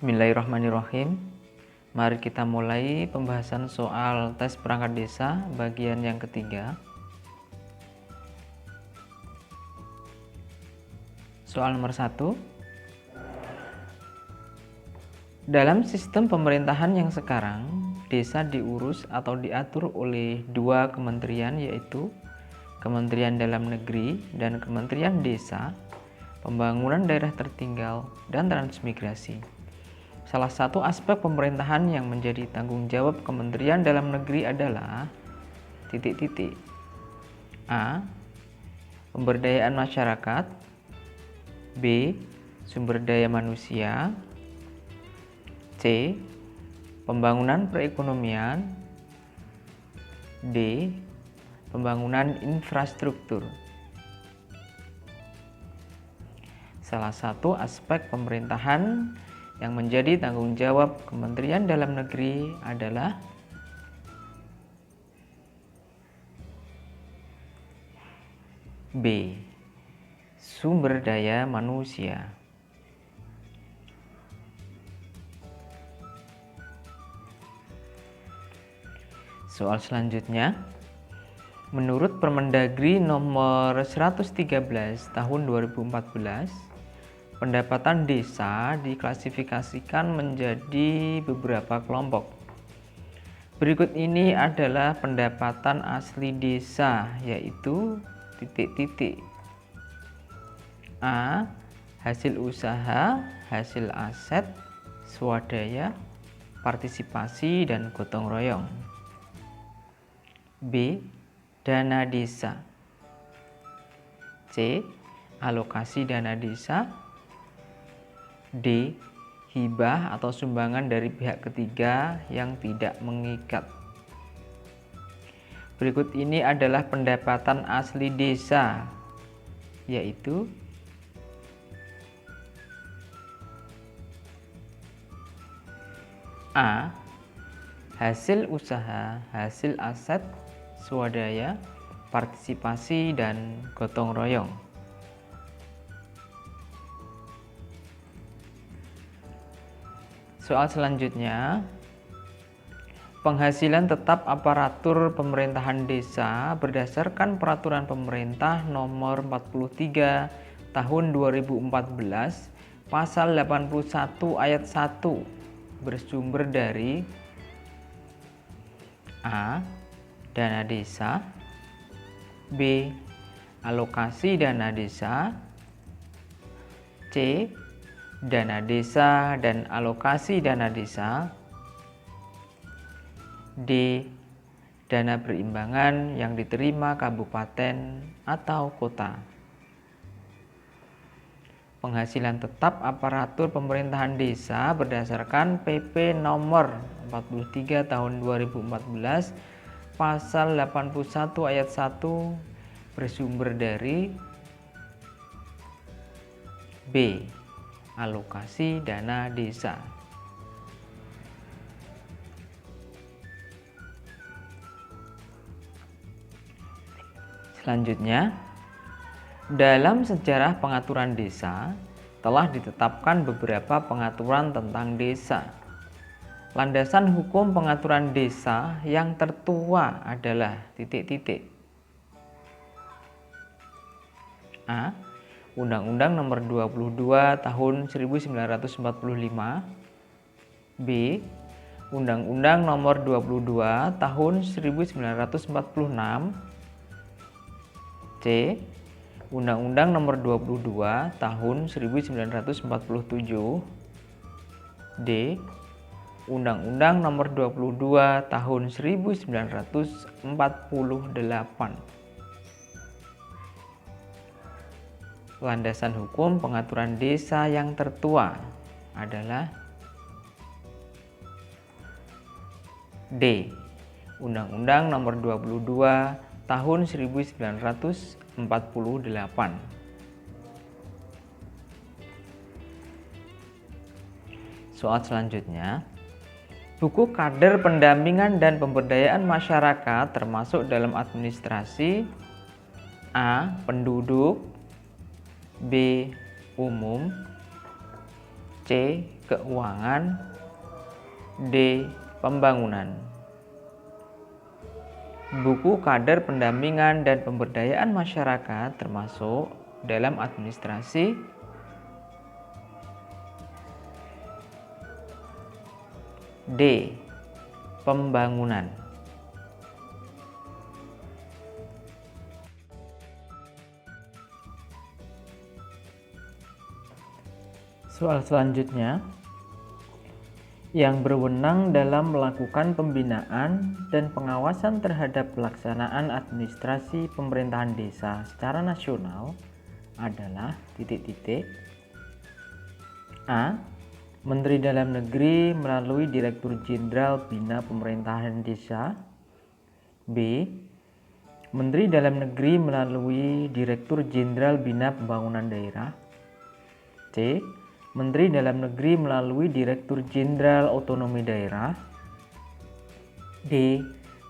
Bismillahirrahmanirrahim. Mari kita mulai pembahasan soal tes perangkat desa bagian yang ketiga. Soal nomor 1. Dalam sistem pemerintahan yang sekarang, desa diurus atau diatur oleh dua kementerian, yaitu Kementerian Dalam Negeri dan Kementerian Desa, Pembangunan Daerah Tertinggal, dan Transmigrasi. Salah satu aspek pemerintahan yang menjadi tanggung jawab Kementerian Dalam Negeri adalah A. Pemberdayaan masyarakat, B. Sumber daya manusia, C. Pembangunan perekonomian, D. Pembangunan infrastruktur. Salah satu aspek pemerintahan yang menjadi tanggung jawab Kementerian Dalam Negeri adalah B. Sumber daya manusia. Soal selanjutnya, menurut Permendagri nomor 113 tahun 2014, pendapatan desa diklasifikasikan menjadi beberapa kelompok. Berikut ini adalah pendapatan asli desa, yaitu A. Hasil usaha, hasil aset, swadaya, partisipasi, dan gotong royong. B. Dana desa. C. Alokasi dana desa. D. Hibah atau sumbangan dari pihak ketiga yang tidak mengikat. Berikut ini adalah pendapatan asli desa, yaitu A. Hasil usaha, hasil aset, swadaya, partisipasi, dan gotong royong. Soal selanjutnya, penghasilan tetap aparatur pemerintahan desa berdasarkan Peraturan Pemerintah Nomor 43 Tahun 2014 Pasal 81 Ayat 1 bersumber dari A. Dana desa, B. Alokasi dana desa, C. Dana desa dan alokasi dana desa, D. Dana berimbangan yang diterima kabupaten atau kota. Penghasilan tetap aparatur pemerintahan desa berdasarkan PP nomor 43 tahun 2014 pasal 81 ayat 1 bersumber dari B. Alokasi dana desa. Selanjutnya, dalam sejarah pengaturan desa telah ditetapkan beberapa pengaturan tentang desa. Landasan hukum pengaturan desa yang tertua adalah A. Undang-Undang Nomor 22 Tahun 1945, B. Undang-Undang Nomor 22 Tahun 1946, C. Undang-Undang Nomor 22 Tahun 1947, D. Undang-Undang Nomor 22 Tahun 1948. Landasan hukum pengaturan desa yang tertua adalah D. Undang-Undang Nomor 22 Tahun 1948. Soal selanjutnya, buku kader pendampingan dan pemberdayaan masyarakat termasuk dalam administrasi A. Penduduk, B. Umum, C. Keuangan. D. Pembangunan. Buku kader pendampingan dan pemberdayaan masyarakat termasuk dalam administrasi. D. Pembangunan. Soal selanjutnya, yang berwenang dalam melakukan pembinaan dan pengawasan terhadap pelaksanaan administrasi pemerintahan desa secara nasional adalah A. Menteri Dalam Negeri melalui Direktur Jenderal Bina Pemerintahan Desa. B. Menteri Dalam Negeri melalui Direktur Jenderal Bina Pembangunan Daerah. C. Menteri Dalam Negeri melalui Direktur Jenderal Otonomi Daerah. D.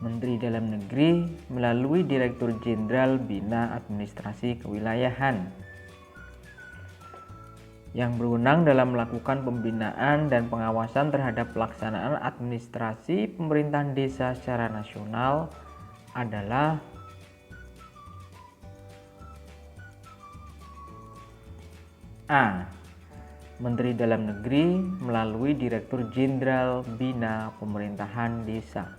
Menteri Dalam Negeri melalui Direktur Jenderal Bina Administrasi Kewilayahan. Yang berwenang dalam melakukan pembinaan dan pengawasan terhadap pelaksanaan administrasi pemerintahan desa secara nasional adalah A. Menteri Dalam Negeri melalui Direktur Jenderal Bina Pemerintahan Desa.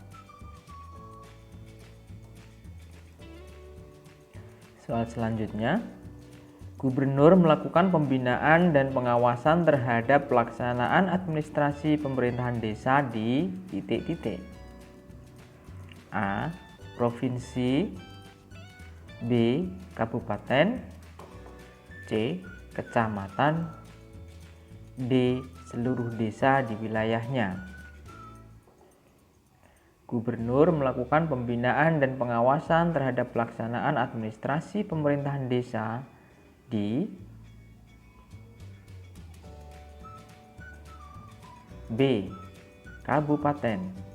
Soal selanjutnya, Gubernur melakukan pembinaan dan pengawasan terhadap pelaksanaan administrasi pemerintahan desa di A. Provinsi. B. Kabupaten. C. Kecamatan. D. Seluruh desa di wilayahnya. Gubernur melakukan pembinaan dan pengawasan terhadap pelaksanaan administrasi pemerintahan desa di B. Kabupaten.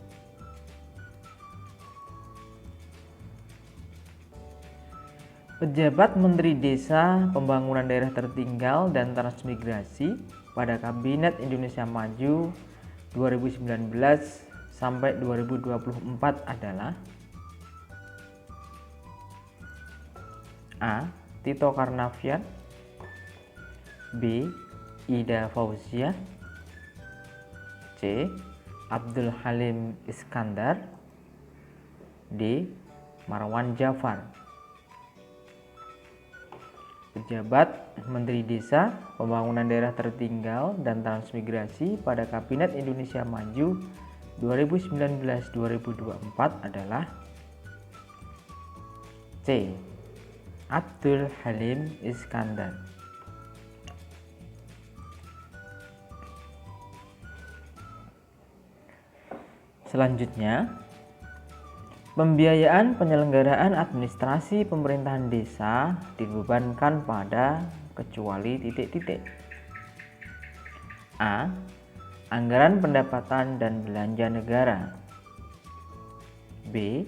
Pejabat Menteri Desa, Pembangunan Daerah Tertinggal dan Transmigrasi pada Kabinet Indonesia Maju 2019 sampai 2024 adalah A. Tito Karnavian. B. Ida Fauzia. C. Abdul Halim Iskandar. D. Marwan Jafar. Pejabat Menteri Desa, Pembangunan Daerah Tertinggal dan Transmigrasi pada Kabinet Indonesia Maju 2019-2024 adalah C. Abdul Halim Iskandar. Selanjutnya, pembiayaan penyelenggaraan administrasi pemerintahan desa dibebankan pada kecuali A. Anggaran pendapatan dan belanja negara. B.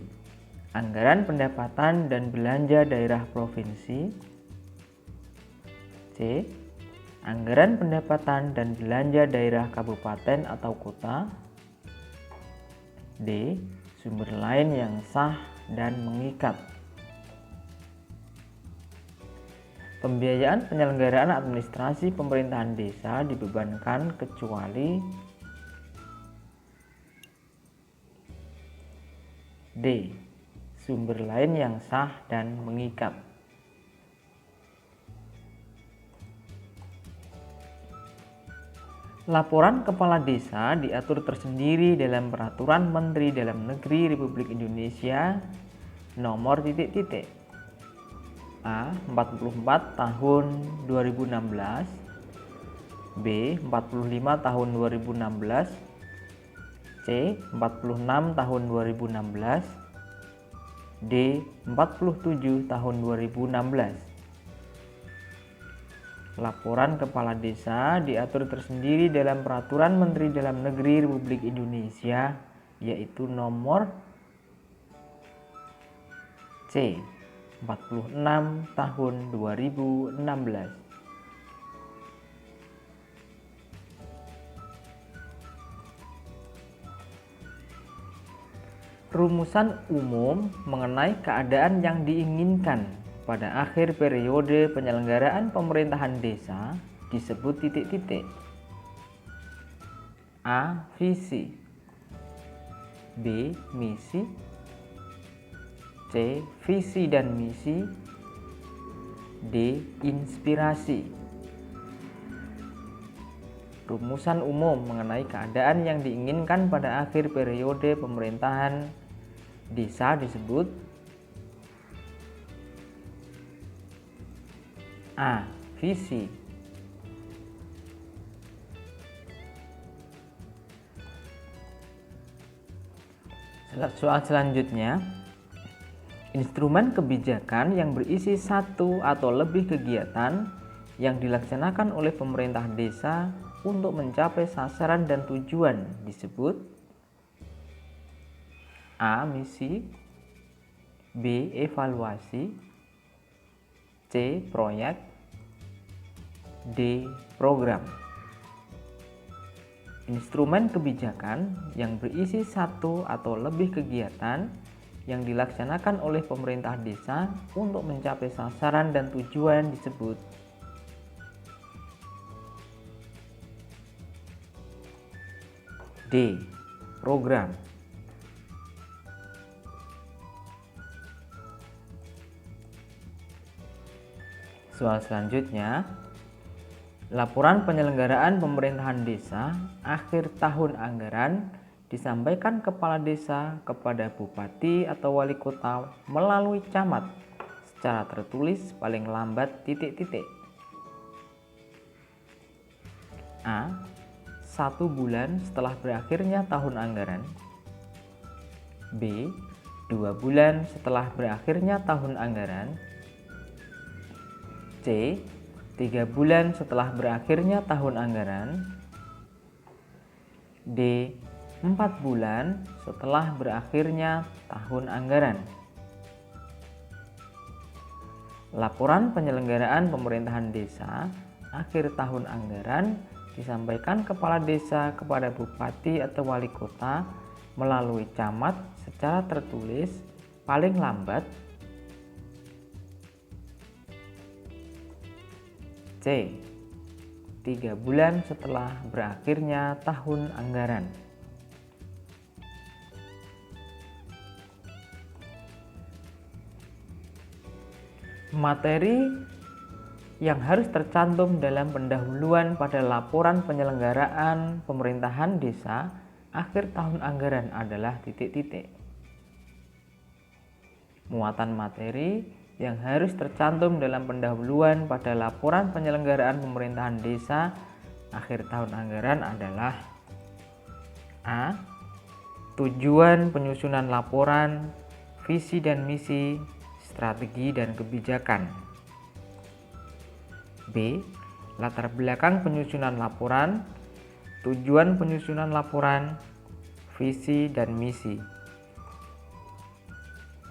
Anggaran pendapatan dan belanja daerah provinsi. C. Anggaran pendapatan dan belanja daerah kabupaten atau kota. D. Sumber lain yang sah dan mengikat. Pembiayaan penyelenggaraan administrasi pemerintahan desa dibebankan kecuali D. Sumber lain yang sah dan mengikat. Laporan kepala desa diatur tersendiri dalam Peraturan Menteri Dalam Negeri Republik Indonesia nomor A. 44 tahun 2016, B. 45 tahun 2016, C. 46 tahun 2016, D. 47 tahun 2016. Laporan kepala desa diatur tersendiri dalam Peraturan Menteri Dalam Negeri Republik Indonesia, yaitu nomor C. 46 tahun 2016. rumusan umum mengenai keadaan yang diinginkan pada akhir periode penyelenggaraan pemerintahan desa disebut titik-titik. A. Visi. B. Misi. C. Visi dan misi. D. Inspirasi. Rumusan umum mengenai keadaan yang diinginkan pada akhir periode pemerintahan desa disebut A. Visi. Soal selanjutnya, instrumen kebijakan yang berisi satu atau lebih kegiatan yang dilaksanakan oleh pemerintah desa untuk mencapai sasaran dan tujuan disebut A. Misi. B. Evaluasi. C. Proyek. D. Program. Instrumen kebijakan yang berisi satu atau lebih kegiatan yang dilaksanakan oleh pemerintah desa untuk mencapai sasaran dan tujuan disebut D. Program. Soal selanjutnya, laporan penyelenggaraan pemerintahan desa akhir tahun anggaran disampaikan kepala desa kepada bupati atau wali kota melalui camat secara tertulis paling lambat titik-titik. A. 1 bulan setelah berakhirnya tahun anggaran. B. 2 bulan setelah berakhirnya tahun anggaran. C. 3 bulan setelah berakhirnya tahun anggaran. D. 4 bulan setelah berakhirnya tahun anggaran. Laporan penyelenggaraan pemerintahan desa akhir tahun anggaran disampaikan kepala desa kepada bupati atau wali kota melalui camat secara tertulis paling lambat C. 3 bulan setelah berakhirnya tahun anggaran. Materi yang harus tercantum dalam pendahuluan pada laporan penyelenggaraan pemerintahan desa akhir tahun anggaran adalah titik-titik. Muatan materi yang harus tercantum dalam pendahuluan pada laporan penyelenggaraan pemerintahan desa akhir tahun anggaran adalah A. Tujuan penyusunan laporan, visi dan misi, strategi dan kebijakan. B. Latar belakang penyusunan laporan, tujuan penyusunan laporan, visi dan misi.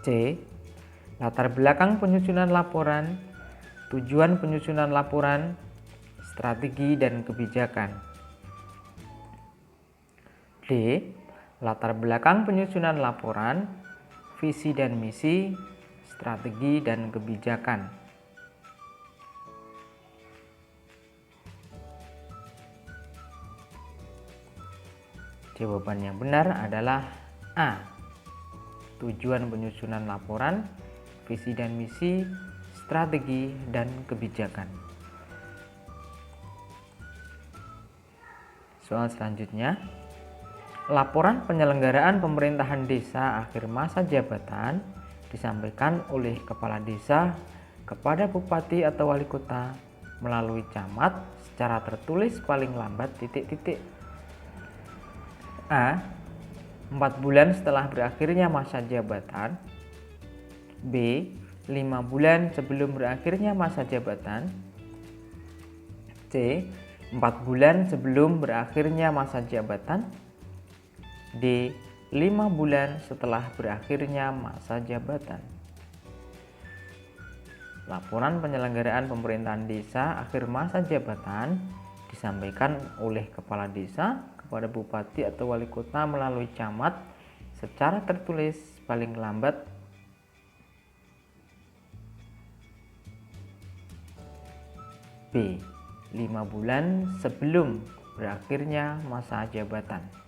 C. Latar belakang penyusunan laporan, tujuan penyusunan laporan, strategi dan kebijakan. D. Latar belakang penyusunan laporan, visi dan misi, strategi dan kebijakan. Jawaban yang benar adalah A. Tujuan penyusunan laporan, visi dan misi, strategi dan kebijakan. Soal selanjutnya, laporan penyelenggaraan pemerintahan desa akhir masa jabatan disampaikan oleh kepala desa kepada bupati atau wali kota melalui camat secara tertulis paling lambat titik-titik. A. 4 bulan setelah berakhirnya masa jabatan. B. 5 bulan sebelum berakhirnya masa jabatan. C. 4 bulan sebelum berakhirnya masa jabatan. D. 5 bulan setelah berakhirnya masa jabatan. Laporan penyelenggaraan pemerintahan desa akhir masa jabatan disampaikan oleh kepala desa kepada bupati atau wali kota melalui camat secara tertulis paling lambat B. 5 bulan sebelum berakhirnya masa jabatan.